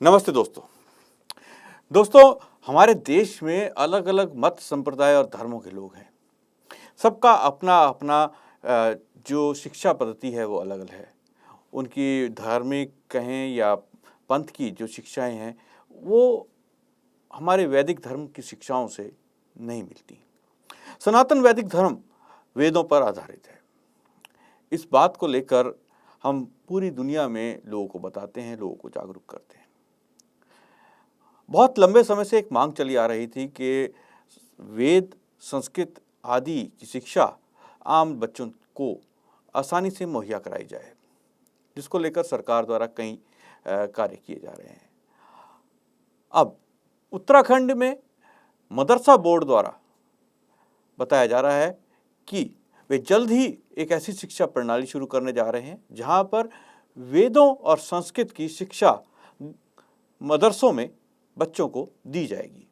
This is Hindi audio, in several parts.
नमस्ते दोस्तों हमारे देश में अलग अलग मत संप्रदाय और धर्मों के लोग हैं। सबका अपना अपना जो शिक्षा पद्धति है वो अलग अलग है। उनकी धार्मिक कहें या पंथ की जो शिक्षाएं हैं वो हमारे वैदिक धर्म की शिक्षाओं से नहीं मिलती। सनातन वैदिक धर्म वेदों पर आधारित है। इस बात को लेकर हम पूरी दुनिया में लोगों को बताते हैं, लोगों को जागरूक करते हैं। बहुत लंबे समय से एक मांग चली आ रही थी कि वेद, संस्कृत आदि की शिक्षा आम बच्चों को आसानी से मुहैया कराई जाए, जिसको लेकर सरकार द्वारा कई कार्य किए जा रहे हैं। अब उत्तराखंड में मदरसा बोर्ड द्वारा बताया जा रहा है कि वे जल्द ही एक ऐसी शिक्षा प्रणाली शुरू करने जा रहे हैं जहां पर वेदों और संस्कृत की शिक्षा मदरसों में बच्चों को दी जाएगी।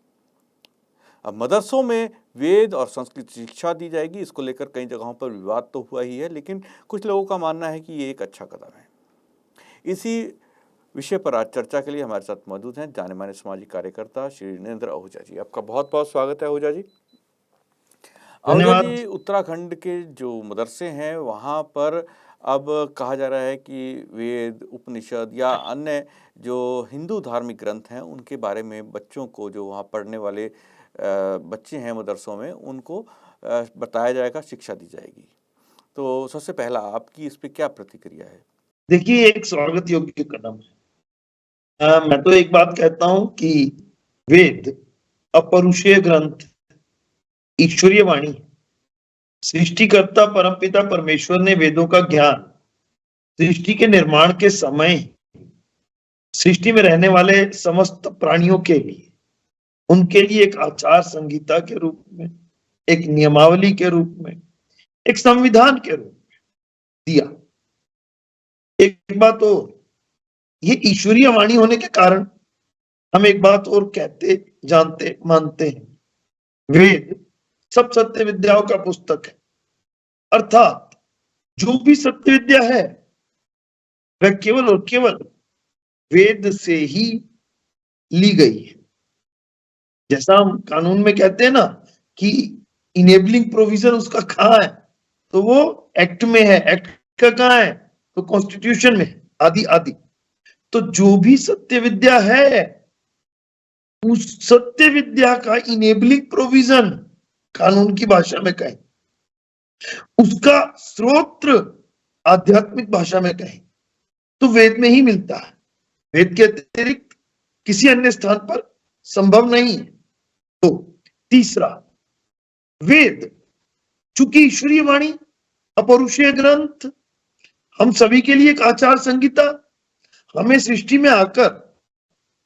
अब मदरसों में वेद और संस्कृत शिक्षा दी जाएगी, इसको लेकर कई जगहों पर विवाद तो हुआ ही है, लेकिन कुछ लोगों का मानना है कि ये एक अच्छा कदम है। इसी विषय पर आज चर्चा के लिए हमारे साथ मौजूद हैं जाने माने सामाजिक कार्यकर्ता श्री नरेंद्र आहूजा जी। आपका बहुत बहुत स्वागत है आहूजा जी। आहूजा जी, उत्तराखंड के जो मदरसे हैं वहाँ पर अब कहा जा रहा है कि वेद, उपनिषद या अन्य जो हिंदू धार्मिक ग्रंथ हैं उनके बारे में बच्चों को, जो वहाँ पढ़ने वाले बच्चे हैं मदरसों में, उनको बताया जाएगा, शिक्षा दी जाएगी। तो सबसे पहला आपकी इस पे क्या प्रतिक्रिया है? देखिए, एक स्वागत योग्य कदम है। मैं तो एक बात कहता हूं कि वेद अपरुषीय ग्रंथ, ईश्वरीय वाणी। सृष्टिकर्ता परमपिता परमेश्वर ने वेदों का ज्ञान सृष्टि के निर्माण के समय, सृष्टि में रहने वाले समस्त प्राणियों के लिए, उनके लिए एक आचार संहिता के रूप में, एक नियमावली के रूप में, एक संविधान के रूप में दिया। एक बात और, ये ईश्वरीय वाणी होने के कारण हम एक बात और कहते, जानते, मानते हैं, वेद सब सत्य विद्याओं का पुस्तक है। अर्थात जो भी सत्य विद्या है वह केवल और केवल वेद से ही ली गई है। जैसा हम कानून में कहते हैं ना कि इनेबलिंग प्रोविजन उसका कहाँ है, तो वो एक्ट में है। एक्ट का कहाँ है? तो कॉन्स्टिट्यूशन में, आदि आदि। तो जो भी सत्य विद्या है, उस सत्य विद्या का इनेबलिंग प्रोविजन, कानून की भाषा में कहें, उसका स्रोत आध्यात्मिक भाषा में कहें, तो वेद में ही मिलता है। वेद के अतिरिक्त किसी अन्य स्थान पर संभव नहीं है। तो तीसरा, वेद चूंकि ईश्वरीय वाणी, अपौरुषीय ग्रंथ, हम सभी के लिए एक आचार संहिता, हमें सृष्टि में आकर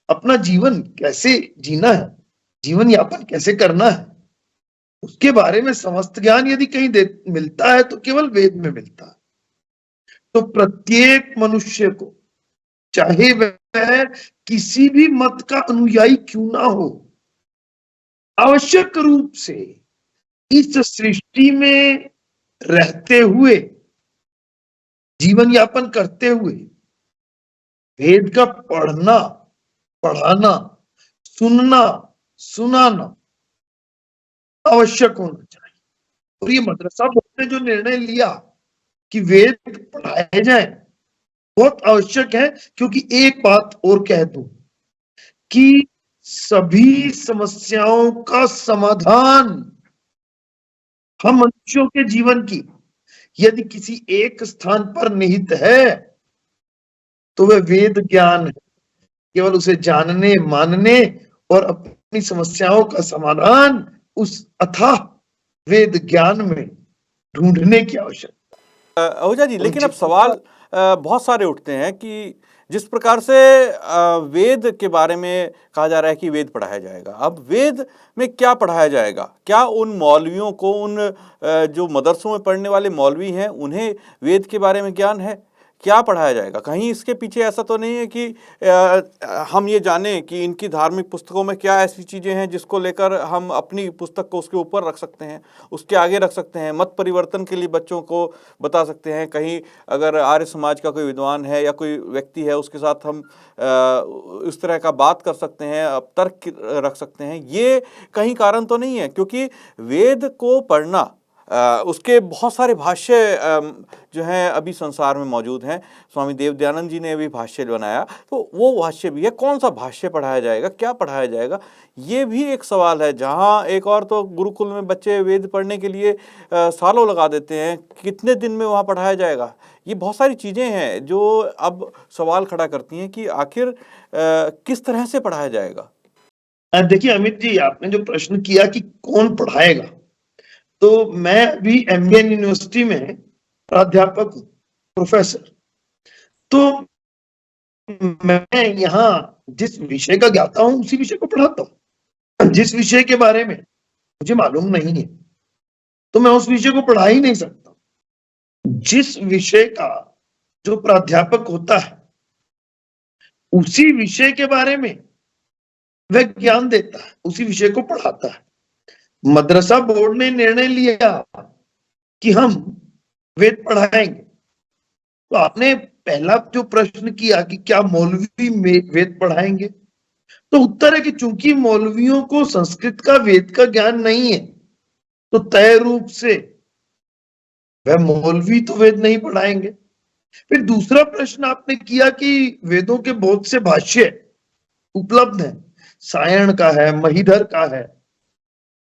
अपना जीवन कैसे जीना है, जीवन यापन कैसे करना है, उसके बारे में समस्त ज्ञान यदि कहीं मिलता है तो केवल वेद में मिलता है। तो प्रत्येक मनुष्य को, चाहे वह किसी भी मत का अनुयायी क्यों ना हो, आवश्यक रूप से इस सृष्टि में रहते हुए, जीवन यापन करते हुए, वेद का पढ़ना, पढ़ाना, सुनना, सुनाना आवश्यक होना चाहिए। और ये मदरसा बोर्ड ने जो निर्णय लिया कि वेद पढ़ाए जाए, बहुत आवश्यक है। क्योंकि एक बात और कह दूं कि सभी समस्याओं का समाधान हम मनुष्यों के जीवन की यदि किसी एक स्थान पर निहित है तो वह वेद ज्ञान है। केवल उसे जानने, मानने और अपनी समस्याओं का समाधान उस अथाह वेद ज्ञान में ढूंढने की आवश्यकता। आहूजा जी, लेकिन अब सवाल बहुत सारे उठते हैं कि जिस प्रकार से वेद के बारे में कहा जा रहा है कि वेद पढ़ाया जाएगा, अब वेद में क्या पढ़ाया जाएगा? क्या उन मौलवियों को, उन जो मदरसों में पढ़ने वाले मौलवी हैं, उन्हें वेद के बारे में ज्ञान है? क्या पढ़ाया जाएगा? कहीं इसके पीछे ऐसा तो नहीं है कि हम ये जानें कि इनकी धार्मिक पुस्तकों में क्या ऐसी चीज़ें हैं जिसको लेकर हम अपनी पुस्तक को उसके ऊपर रख सकते हैं, उसके आगे रख सकते हैं, मत परिवर्तन के लिए बच्चों को बता सकते हैं। कहीं अगर आर्य समाज का कोई विद्वान है या कोई व्यक्ति है, उसके साथ हम इस तरह का बात कर सकते हैं, तर्क रख सकते हैं। ये कहीं कारण तो नहीं है, क्योंकि वेद को पढ़ना, उसके बहुत सारे भाष्य जो हैं अभी संसार में मौजूद हैं। स्वामी देव दयानंद जी ने भी भाष्य बनाया, तो वो भाष्य भी है। कौन सा भाष्य पढ़ाया जाएगा, क्या पढ़ाया जाएगा, ये भी एक सवाल है। जहाँ एक और तो गुरुकुल में बच्चे वेद पढ़ने के लिए सालों लगा देते हैं, कितने दिन में वहाँ पढ़ाया जाएगा। ये बहुत सारी चीज़ें हैं जो अब सवाल खड़ा करती हैं कि आखिर किस तरह से पढ़ाया जाएगा। देखिए अमित जी, आपने जो प्रश्न किया कि कौन पढ़ाएगा, तो मैं अभी एमबीएन यूनिवर्सिटी में प्राध्यापक हूँ, प्रोफेसर। तो मैं यहाँ जिस विषय का ज्ञाता हूँ उसी विषय को पढ़ाता हूँ। जिस विषय के बारे में मुझे मालूम नहीं है तो मैं उस विषय को पढ़ा ही नहीं सकता। जिस विषय का जो प्राध्यापक होता है उसी विषय के बारे में वह ज्ञान देता है, उसी विषय को पढ़ाता है। मदरसा बोर्ड ने निर्णय लिया कि हम वेद पढ़ाएंगे, तो आपने पहला जो प्रश्न किया कि क्या मौलवी वेद पढ़ाएंगे, तो उत्तर है कि चूंकि मौलवियों को संस्कृत का वेद का ज्ञान नहीं है, तो तय रूप से वह मौलवी तो वेद नहीं पढ़ाएंगे। फिर दूसरा प्रश्न आपने किया कि वेदों के बहुत से भाष्य उपलब्ध हैं, सायण का है, महीधर का है,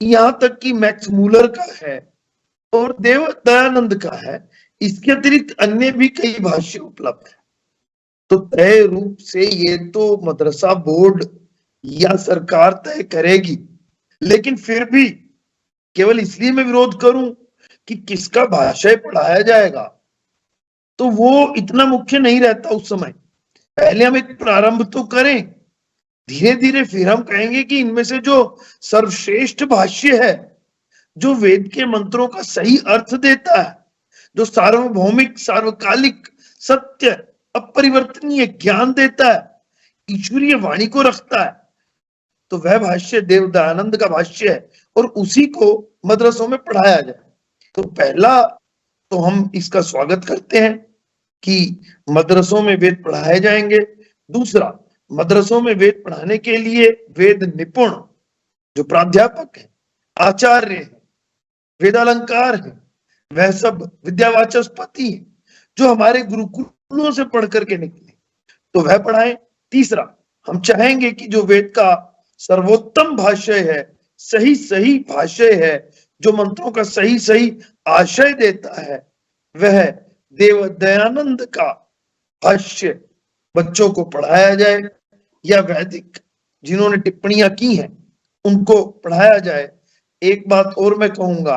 यहां तक कि मैक्स मूलर का है और देव दयानंद का है। इसके अतिरिक्त अन्य भी कई भाष्य उपलब्ध है। तो तय रूप से ये तो मदरसा बोर्ड या सरकार तय करेगी, लेकिन फिर भी केवल इसलिए मैं विरोध करूं कि किसका भाषा पढ़ाया जाएगा, तो वो इतना मुख्य नहीं रहता उस समय। पहले हम एक प्रारंभ तो करें, धीरे धीरे फिर हम कहेंगे कि इनमें से जो सर्वश्रेष्ठ भाष्य है, जो वेद के मंत्रों का सही अर्थ देता है, जो सार्वभौमिक सार्वकालिक सत्य अपरिवर्तनीय ज्ञान देता है, ईश्वरीय वाणी को रखता है, तो वह भाष्य देव दयानंद का भाष्य है और उसी को मदरसों में पढ़ाया जाए। तो पहला तो हम इसका स्वागत करते हैं कि मदरसों में वेद पढ़ाए जाएंगे। दूसरा, मदरसों में वेद पढ़ाने के लिए वेद निपुण जो प्राध्यापक है, आचार्य है, वेदालंकार है, वह सब विद्यावाचस्पति है जो हमारे गुरुकुलों से पढ़ करके निकले, तो वह पढ़ाएं। तीसरा, हम चाहेंगे कि जो वेद का सर्वोत्तम भाष्य है, सही सही भाष्य है, जो मंत्रों का सही सही आशय देता है, वह देव दयानंद का भाष्य बच्चों को पढ़ाया जाए, या वैदिक जिन्होंने टिप्पणियां की हैं उनको पढ़ाया जाए। एक बात और मैं कहूंगा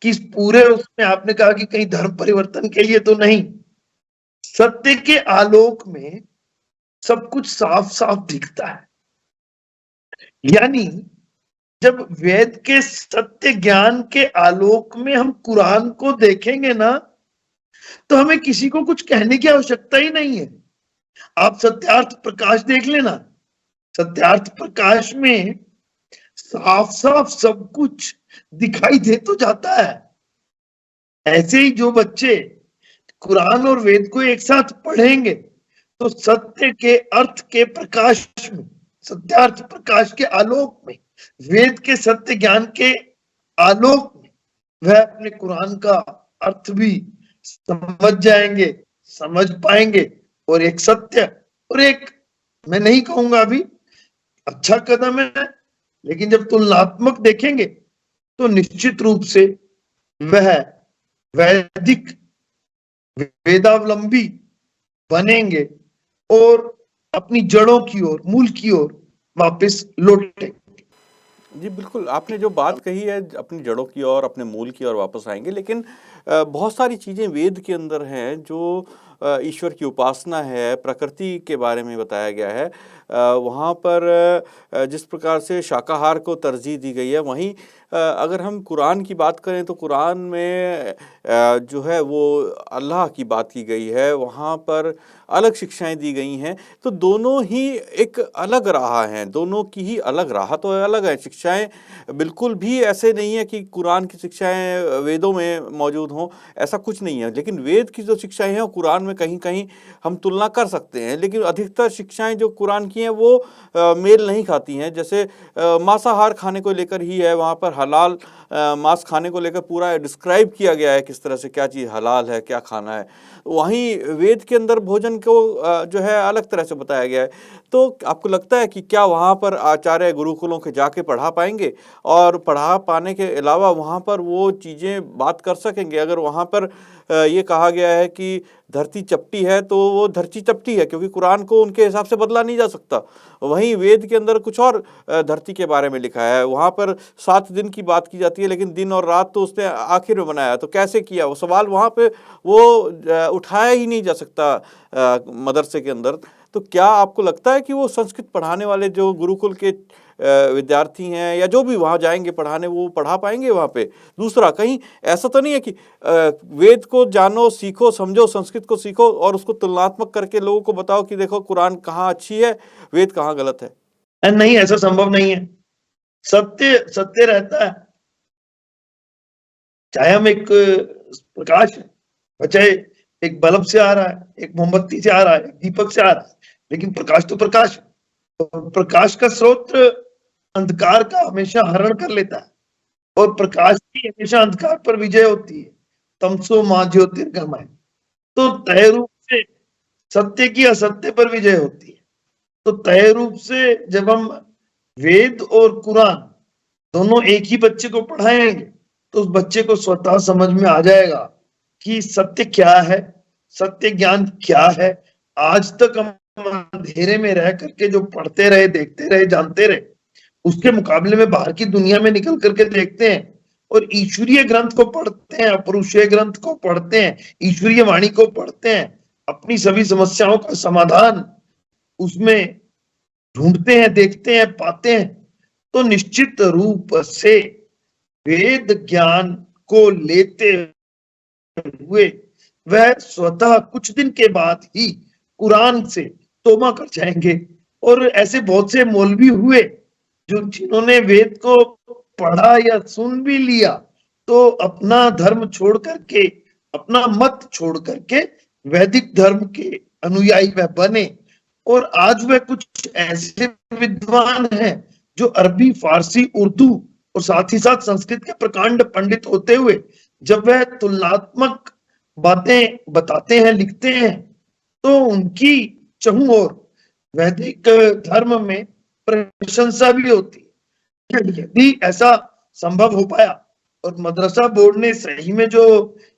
कि इस पूरे उसमें आपने कहा कि कहीं धर्म परिवर्तन के लिए तो नहीं, सत्य के आलोक में सब कुछ साफ साफ दिखता है। यानी जब वेद के सत्य ज्ञान के आलोक में हम कुरान को देखेंगे ना, तो हमें किसी को कुछ कहने की आवश्यकता ही नहीं है। आप सत्यार्थ प्रकाश देख लेना, सत्यार्थ प्रकाश में साफ साफ सब कुछ दिखाई दे तो जाता है। ऐसे ही जो बच्चे कुरान और वेद को एक साथ पढ़ेंगे तो सत्य के अर्थ के प्रकाश में, सत्यार्थ प्रकाश के आलोक में, वेद के सत्य ज्ञान के आलोक में वह अपने कुरान का अर्थ भी समझ जाएंगे, समझ पाएंगे। और एक सत्य और एक, मैं नहीं कहूंगा अभी अच्छा कदम है, लेकिन जब तुलनात्मक देखेंगे तो निश्चित रूप से वह वैदिक वेदावलंबी बनेंगे और अपनी जड़ों की ओर, मूल की ओर वापस लौटेंगे। जी बिल्कुल, आपने जो बात कही है अपनी जड़ों की ओर, अपने मूल की ओर वापस आएंगे, लेकिन बहुत सारी चीज़ें वेद के अंदर हैं जो ईश्वर की उपासना है, प्रकृति के बारे में बताया गया है, वहाँ पर जिस प्रकार से शाकाहार को तरजीह दी गई है, वहीं अगर हम कुरान की बात करें तो कुरान में जो है वो अल्लाह की बात की गई है, वहाँ पर अलग शिक्षाएं दी गई हैं। तो दोनों ही एक अलग राह हैं, दोनों की ही अलग राह तो अलग है। शिक्षाएं बिल्कुल भी ऐसे नहीं है कि कुरान की शिक्षाएं वेदों में मौजूद हों, ऐसा कुछ नहीं है। लेकिन वेद की जो शिक्षाएं हैं कुरान में कहीं कहीं हम तुलना कर सकते हैं, लेकिन अधिकतर शिक्षाएं जो कुरान की हैं वो मेल नहीं खाती हैं। जैसे मांसाहार खाने को लेकर ही है, वहाँ पर हलाल मांस खाने को लेकर पूरा डिस्क्राइब किया गया है किस तरह से क्या चीज़ हलाल है, क्या खाना है। वहीं वेद के अंदर भोजन को जो है अलग तरह से बताया गया है। तो आपको लगता है कि क्या वहाँ पर आचार्य गुरुकुलों के जाके पढ़ा पाएंगे, और पढ़ा पाने के अलावा वहाँ पर वो चीज़ें बात कर सकेंगे? अगर वहाँ पर ये कहा गया है कि धरती चपटी है तो वो धरती चपटी है, क्योंकि कुरान को उनके हिसाब से बदला नहीं जा सकता। वहीं वेद के अंदर कुछ और धरती के बारे में लिखा है, वहाँ पर 7 दिन की बात की जाती है, लेकिन दिन और रात तो उसने आखिर में बनाया। तो कैसे किया वो सवाल वहाँ पे वो उठाया ही नहीं जा सकता मदरसे के अंदर। तो क्या आपको लगता है कि वो संस्कृत पढ़ाने वाले जो गुरुकुल के विद्यार्थी हैं या जो भी वहाँ जाएंगे पढ़ाने, वो पढ़ा पाएंगे वहाँ पे? दूसरा, कहीं ऐसा तो नहीं है कि वेद को जानो, सीखो, समझो, संस्कृत को सीखो और उसको तुलनात्मक करके लोगों को बताओ कि देखो कुरान कहाँ अच्छी है, वेद कहाँ गलत है? नहीं, ऐसा संभव नहीं है। सत्य सत्य रहता है, चाहे हम एक प्रकाश है, चाहे एक बल्ब से आ रहा है, एक मोमबत्ती से आ रहा है, एक दीपक से आ रहा है, लेकिन प्रकाश तो प्रकाश है। और प्रकाश का स्रोत अंधकार का हमेशा हरण कर लेता है, और प्रकाश की हमेशा अंधकार पर विजय होती है। तमसो मां ज्योतिर्गमय। तो तय रूप से सत्य की असत्य पर विजय होती है। तो तय रूप से जब हम वेद और कुरान दोनों एक ही बच्चे को पढ़ाएंगे तो उस बच्चे को स्वतः समझ में आ जाएगा कि सत्य क्या है, सत्य ज्ञान क्या है। आज तक हम अंधेरे में रह करके जो पढ़ते रहे, देखते रहे, जानते रहे, उसके मुकाबले में बाहर की दुनिया में निकल करके देखते हैं और ईश्वरीय ग्रंथ को पढ़ते हैं, अपरुषीय ग्रंथ को पढ़ते हैं, ईश्वरीय वाणी को पढ़ते हैं, अपनी सभी समस्याओं का समाधान उसमें ढूंढते हैं, देखते हैं, पाते हैं। तो निश्चित रूप से वेद ज्ञान को लेते हुए वह स्वतः कुछ दिन के बाद ही कुरान से तौबा कर जाएंगे। और ऐसे बहुत से मौलवी हुए जो जिन्होंने वेद को पढ़ा या सुन भी लिया तो अपना धर्म छोड़ करके, अपना मत छोड़ करके वैदिक धर्म के अनुयायी वह बने। और आज वह कुछ ऐसे विद्वान हैं जो अरबी, फारसी, उर्दू और साथ ही साथ संस्कृत के प्रकांड पंडित होते हुए जब वह तुलनात्मक बातें बताते हैं, लिखते हैं, तो उनकी चहुं ओर वैदिक धर्म में प्रशंसा भी होती है। यदि ऐसा संभव हो पाया और मदरसा बोर्ड ने सही में जो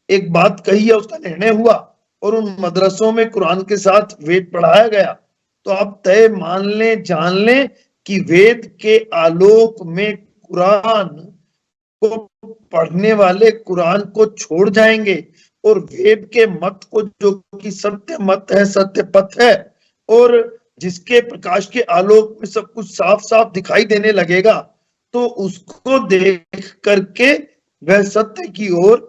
एक बात कही है उसका निर्णय हुआ और उन मदरसों में कुरान के साथ वेद पढ़ाया गया, तो आप तय मान लें, जान लें कि वेद के आलोक में कुरान को पढ़ने वाले कुरान को छोड़ जाएंगे और वेद के मत को, जो कि सत्य मत है, सत्य पथ है, और जिसके प्रकाश के आलोक में सब कुछ साफ साफ दिखाई देने लगेगा, तो उसको देख करके वह सत्य की ओर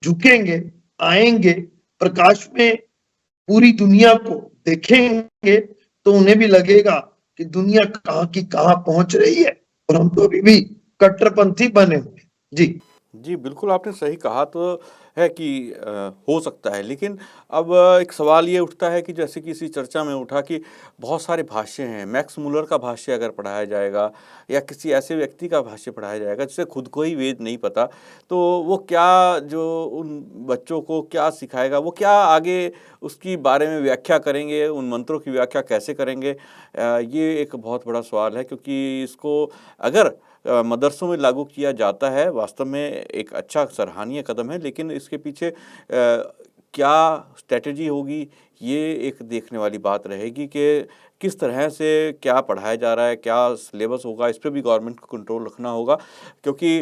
झुकेंगे, आएंगे, प्रकाश में पूरी दुनिया को देखेंगे, तो उन्हें भी लगेगा कि दुनिया कहाँ की कहाँ पहुंच रही है और हम तो अभी भी कट्टरपंथी बने हुए। जी जी, बिल्कुल आपने सही कहा तो है कि हो सकता है, लेकिन अब एक सवाल ये उठता है कि जैसे कि इसी चर्चा में उठा कि बहुत सारे भाष्य हैं, मैक्स मुलर का भाष्य अगर पढ़ाया जाएगा या किसी ऐसे व्यक्ति का भाष्य पढ़ाया जाएगा जिसे खुद को ही वेद नहीं पता, तो वो क्या जो उन बच्चों को क्या सिखाएगा, वो क्या आगे उसकी बारे में व्याख्या करेंगे, उन मंत्रों की व्याख्या कैसे करेंगे? ये एक बहुत बड़ा सवाल है, क्योंकि इसको अगर मदरसों में लागू किया जाता है, वास्तव में एक अच्छा सराहनीय कदम है, लेकिन इसके पीछे क्या स्ट्रैटेजी होगी, ये एक देखने वाली बात रहेगी कि किस तरह से क्या पढ़ाया जा रहा है, क्या सिलेबस होगा, इस पे भी गवर्नमेंट को कंट्रोल रखना होगा। क्योंकि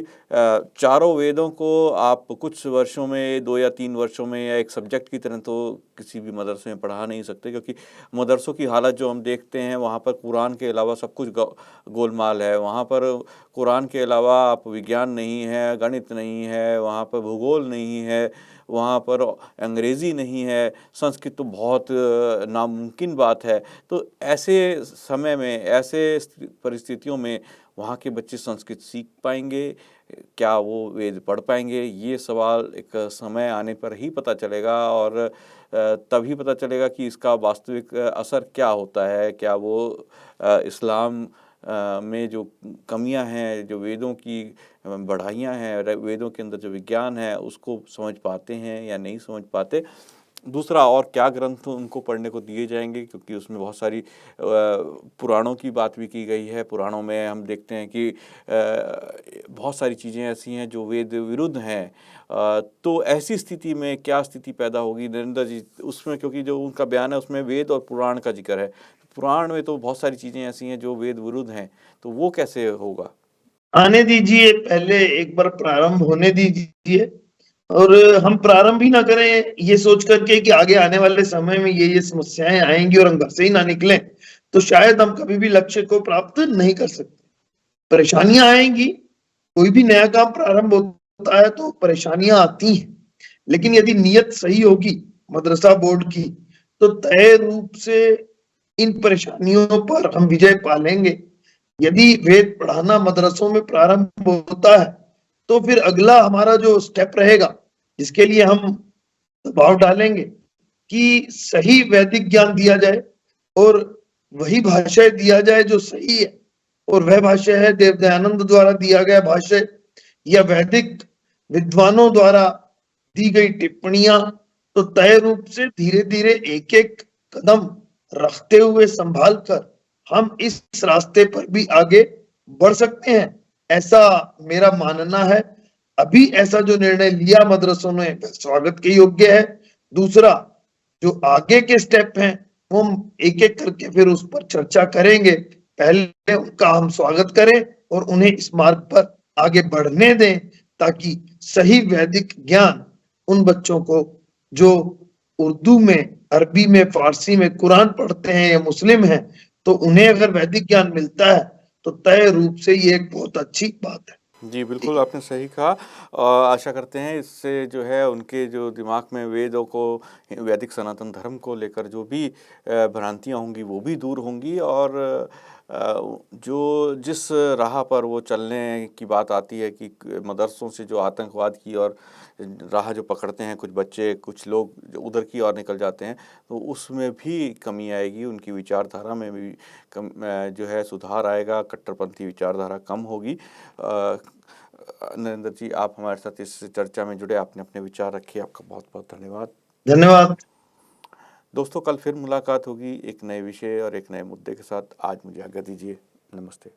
चारों वेदों को आप कुछ वर्षों में, 2 या 3 वर्षों में या एक सब्जेक्ट की तरह तो किसी भी मदरसे में पढ़ा नहीं सकते, क्योंकि मदरसों की हालत जो हम देखते हैं, वहाँ पर कुरान के अलावा सब कुछ गोलमाल है। वहाँ पर कुरान के अलावा आप विज्ञान नहीं है, गणित नहीं है, वहाँ पर भूगोल नहीं है, वहाँ पर अंग्रेज़ी नहीं है, संस्कृत तो बहुत नामुमकिन बात है। तो ऐसे समय में, ऐसे परिस्थितियों में वहाँ के बच्चे संस्कृत सीख पाएँगे? क्या वो वेद पढ़ पाएँगे? ये सवाल एक समय आने पर ही पता चलेगा, और तभी पता चलेगा कि इसका वास्तविक असर क्या होता है। क्या वो इस्लाम में जो कमियां हैं, जो वेदों की बढ़ाइयाँ हैं, वेदों के अंदर जो विज्ञान है, उसको समझ पाते हैं या नहीं समझ पाते। दूसरा, और क्या ग्रंथ उनको पढ़ने को दिए जाएंगे, क्योंकि उसमें बहुत सारी पुराणों की बात भी की गई है। पुराणों में हम देखते हैं कि बहुत सारी चीज़ें ऐसी हैं जो वेद विरुद्ध हैं। तो ऐसी स्थिति में क्या स्थिति पैदा होगी नरेंद्र जी उसमें, क्योंकि जो उनका बयान है उसमें वेद और पुराण का जिक्र है। पुराण में तो बहुत सारी चीज़ें ऐसी हैं जो वेद विरुद्ध हैं, तो वो कैसे होगा? आने दीजिए, पहले एक बार प्रारंभ होने दीजिए, और हम प्रारंभ ही ना करें ये सोच करके कि आगे आने वाले समय में ये समस्याएं आएंगी और हम घर से ही ना निकलें, तो शायद हम कभी भी लक्ष्य को प्राप्त नहीं कर सकते। परेशानियां आएंगी, कोई भी नया काम प्रारंभ होता है तो परेशानियां आती हैं, लेकिन यदि नीयत सही होगी मदरसा बोर्ड की, तो तय रूप से इन परेशानियों पर हम विजय पालेंगे। यदि वेद पढ़ाना मदरसों में प्रारंभ होता है, तो फिर अगला हमारा जो स्टेप रहेगा, जिसके लिए हम दबाव डालेंगे कि सही वैदिक ज्ञान दिया जाए और वही भाष्य दिया जाए जो सही है, और वह भाष्य है देव दयानंद द्वारा दिया गया भाष्य या वैदिक विद्वानों द्वारा दी गई टिप्पणियां। तो तय रूप से धीरे धीरे एक एक कदम रखते हुए संभाल कर हम इस रास्ते पर भी आगे बढ़ सकते हैं, ऐसा मेरा मानना है। अभी ऐसा जो निर्णय लिया मदरसों ने स्वागत के योग्य है। दूसरा, जो आगे के स्टेप हैं वो हम एक एक करके फिर उस पर चर्चा करेंगे। पहले उनका हम स्वागत करें और उन्हें इस मार्ग पर आगे बढ़ने दें, ताकि सही वैदिक ज्ञान उन बच्चों को जो उर्दू में, अरबी में, फारसी में कुरान पढ़ते हैं या मुस्लिम हैं, तो उन्हें अगर वैदिक ज्ञान मिलता है तो तय रूप से ये एक बहुत अच्छी बात है। जी, जी। बिल्कुल आपने सही कहा। और आशा करते हैं इससे जो है उनके जो दिमाग में वेदों को, वैदिक सनातन धर्म को लेकर जो भी भ्रांतियाँ होंगी वो भी दूर होंगी, और जो जिस राह पर वो चलने की बात आती है कि मदरसों से जो आतंकवाद की और राह जो पकड़ते हैं कुछ बच्चे, कुछ लोग जो उधर की ओर निकल जाते हैं, तो उसमें भी कमी आएगी, उनकी विचारधारा में भी जो है सुधार आएगा, कट्टरपंथी विचारधारा कम होगी। नरेंद्र जी, आप हमारे साथ इस चर्चा में जुड़े, आपने अपने विचार रखे, आपका बहुत-बहुत धन्यवाद। धन्यवाद। दोस्तों, कल फिर मुलाकात होगी एक नए विषय और एक नए मुद्दे के साथ। आज मुझे आज्ञा दीजिए। नमस्ते।